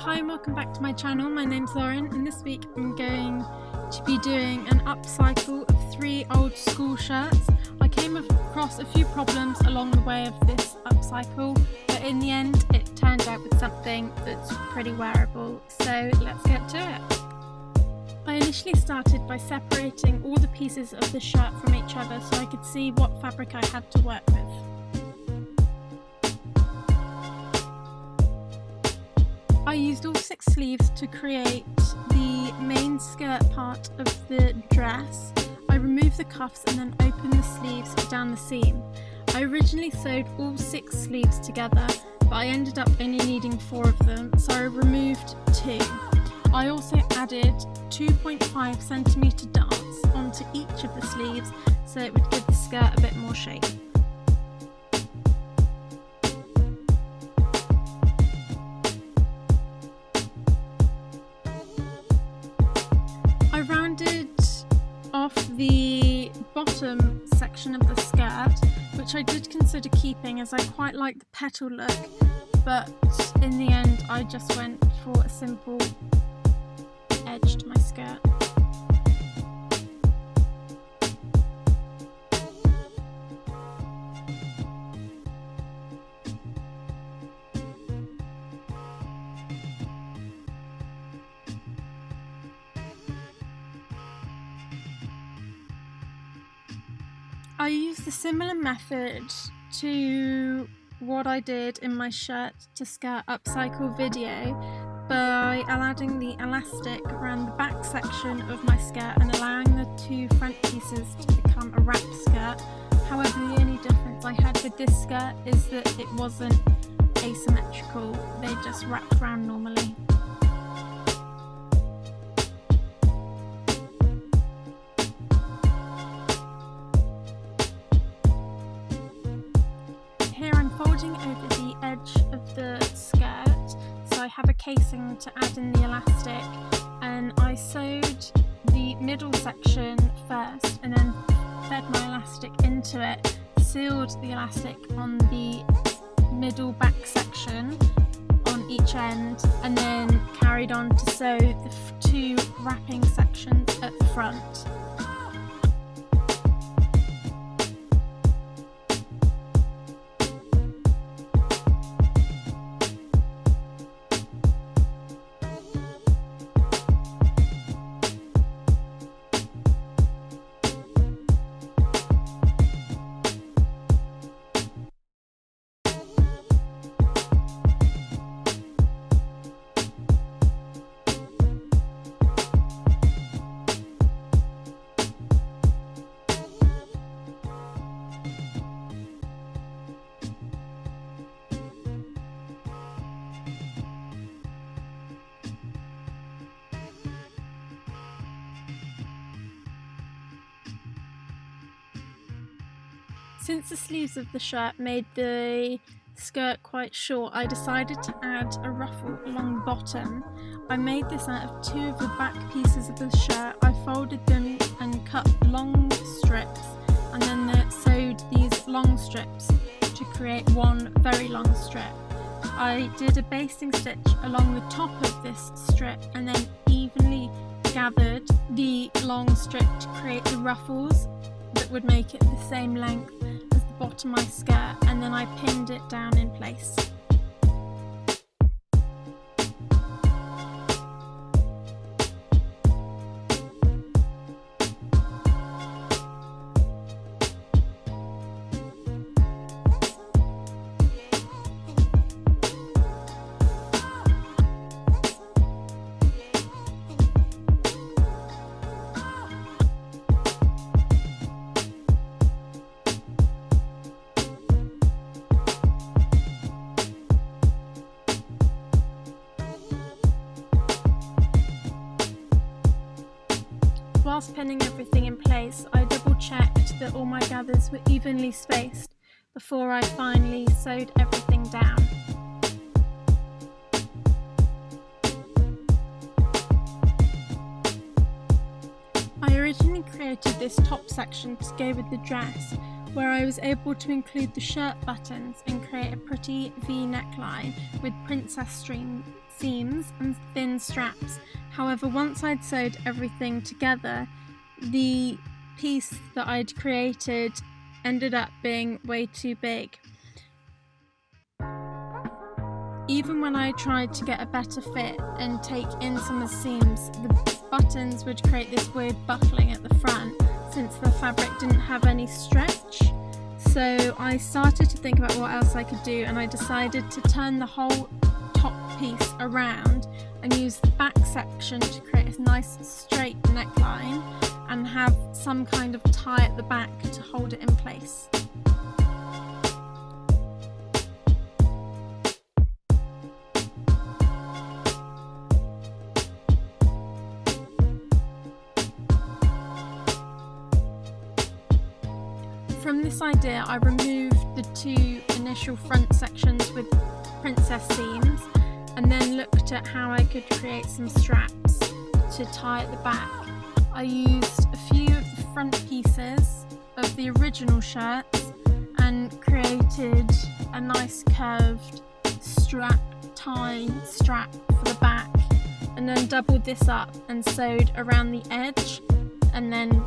Hi and welcome back to my channel. My name's Lauren and this week I'm going to be doing an upcycle of 3 old school shirts. I came across a few problems along the way of this upcycle, but in the end it turned out with something that's pretty wearable, so let's get to it. I initially started by separating all the pieces of the shirt from each other so I could see what fabric I had to work with. I used all 6 sleeves to create the main skirt part of the dress. I removed the cuffs and then opened the sleeves down the seam. I originally sewed all 6 sleeves together, but I ended up only needing 4 of them, so I removed 2. I also added 2.5cm darts onto each of the sleeves so it would give the skirt a bit more shape. I rounded off the bottom section of the skirt, which I did consider keeping as I quite like the petal look, but in the end I just went for a simple edge to my skirt. I used a similar method to what I did in my shirt to skirt upcycle video by adding the elastic around the back section of my skirt and allowing the 2 front pieces to become a wrap skirt. However, the only difference I had with this skirt is that it wasn't asymmetrical, they just wrapped around normally. Here I'm folding over the edge of the skirt, so I have a casing to add in the elastic, and I sewed the middle section first and then fed my elastic into it, sealed the elastic on the middle back section on each end, and then carried on to sew the 2 wrapping sections at the front. Since the sleeves of the shirt made the skirt quite short, I decided to add a ruffle along the bottom. I made this out of 2 of the back pieces of the shirt. I folded them and cut long strips, and then sewed these long strips to create one very long strip. I did a basting stitch along the top of this strip and then evenly gathered the long strip to create the ruffles that would make it the same length as the bottom of my skirt, and then I pinned it down in place. Whilst pinning everything in place, I double checked that all my gathers were evenly spaced before I finally sewed everything down. I originally created this top section to go with the dress, where I was able to include the shirt buttons and create a pretty V neckline with princess string seams and thin straps. However, once I'd sewed everything together, the piece that I'd created ended up being way too big. Even when I tried to get a better fit and take in some of the seams, the buttons would create this weird buckling at the front since the fabric didn't have any stretch. So I started to think about what else I could do, and I decided to turn the whole top piece around and use the back section to create a nice straight neckline and have some kind of tie at the back to hold it in place. From this idea, I removed the two initial front sections with princess seams and then looked at how I could create some straps to tie at the back. I used a few of the front pieces of the original shirts and created a nice curved tie strap for the back, and then doubled this up and sewed around the edge and then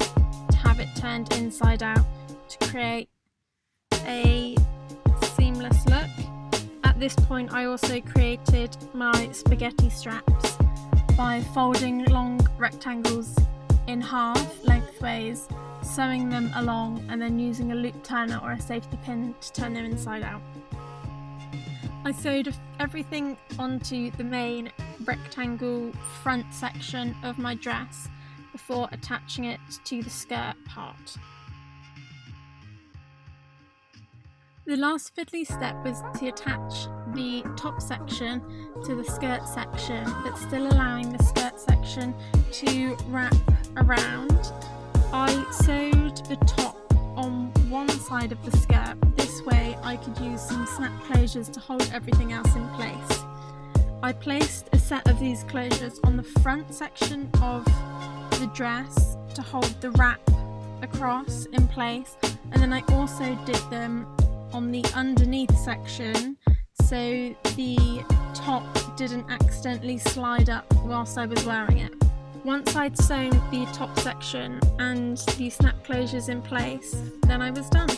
have it turned inside out to create a seamless look. At this point, I also created my spaghetti straps by folding long rectangles in half lengthways, sewing them along, and then using a loop turner or a safety pin to turn them inside out. I sewed everything onto the main rectangle front section of my dress before attaching it to the skirt part. The last fiddly step was to attach the top section to the skirt section, but still allowing the skirt section to wrap around. I sewed the top on one side of the skirt. This way I could use some snap closures to hold everything else in place. I placed a set of these closures on the front section of the dress to hold the wrap across in place, and then I also did them on the underneath section so the top didn't accidentally slide up whilst I was wearing it. Once I'd sewn the top section and the snap closures in place, then I was done.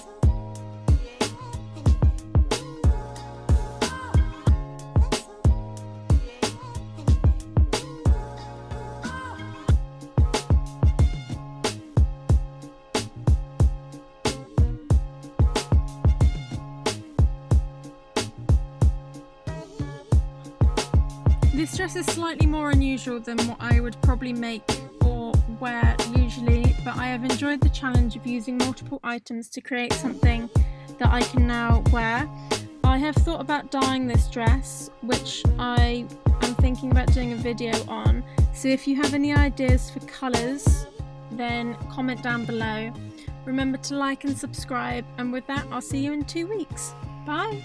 This dress is slightly more unusual than what I would probably make or wear usually, but I have enjoyed the challenge of using multiple items to create something that I can now wear. I have thought about dyeing this dress, which I am thinking about doing a video on, so if you have any ideas for colours, then comment down below. Remember to like and subscribe, and with that I'll see you in 2 weeks. Bye!